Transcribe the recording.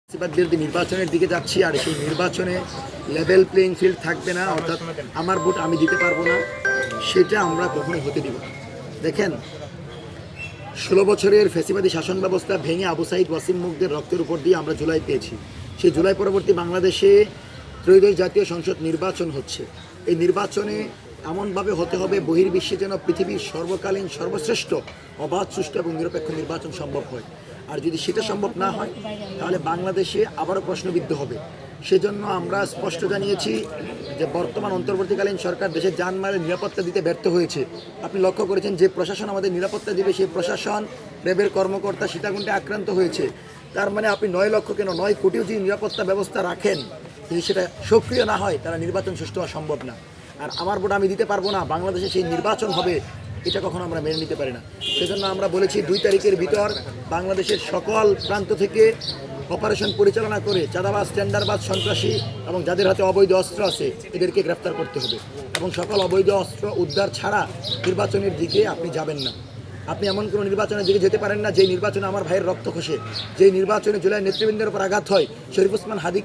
বিরোধী নির্বাচনের দিকে যাচ্ছি, আর সেই নির্বাচনে লেভেল প্লেইং ফিল্ড থাকবে না, অর্থাৎ আমার ভোট আমি দিতে পারবো না, সেটা আমরা কখনোই হতে দিব না। দেখেন, 16 বছরের ফ্যাসিবাদী শাসন ব্যবস্থা ভেঙে আবু সাইদ ওয়াসিম মুগদের রক্তের উপর দিয়ে আমরা জুলাই পেয়েছি। সেই জুলাই পরবর্তী বাংলাদেশে ত্রয়োদশ জাতীয় সংসদ নির্বাচন হচ্ছে। এই নির্বাচনে এমনভাবে হতে হবে বহির্বিশ্বে যেন পৃথিবীর সর্বকালীন সর্বশ্রেষ্ঠ অবাধ, সুষ্ঠু এবং নিরপেক্ষ নির্বাচন সম্ভব হয়। আর যদি সেটা সম্ভব না হয় তাহলে বাংলাদেশে আবারও প্রশ্নবিদ্ধ হবে। সেজন্য আমরা স্পষ্ট জানিয়েছি যে বর্তমান অন্তর্বর্তীকালীন সরকার দেশের জানমালের নিরাপত্তা দিতে ব্যর্থ হয়েছে। আপনি লক্ষ্য করেছেন যে প্রশাসন আমাদের নিরাপত্তা দেবে, সেই প্রশাসন, র্যাবের কর্মকর্তা সীতাকুণ্ডে আক্রান্ত হয়েছে। তার মানে আপনি 9 লক্ষ কেন 9 কোটিও যদি নিরাপত্তা ব্যবস্থা রাখেন, যদি সেটা সক্রিয় না হয় তারা নির্বাচন সুষ্ঠু হওয়া সম্ভব না। আর আমার ভোট আমি দিতে পারবো না, বাংলাদেশে সেই নির্বাচন হবে, এটা কখনো আমরা মেনে নিতে পারি না। সেজন্য আমরা বলেছি 2 তারিখের ভিতর বাংলাদেশের সকল প্রান্ত থেকে অপারেশন পরিচালনা করে চাঁদাবাজ, টেন্ডারবাজ, সন্ত্রাসী এবং যাদের হাতে অবৈধ অস্ত্র আছে এদেরকে গ্রেফতার করতে হবে। এবং সকল অবৈধ অস্ত্র উদ্ধার ছাড়া নির্বাচনের দিকে আপনি যাবেন না। আপনি এমন কোনো নির্বাচনের দিকে যেতে পারেন না যেই নির্বাচনে আমার ভাইয়ের রক্ত খসে, যেই নির্বাচনে জুলাই নেতৃবৃন্দের উপর আঘাত হয়, শরীফ ওসমান হাদি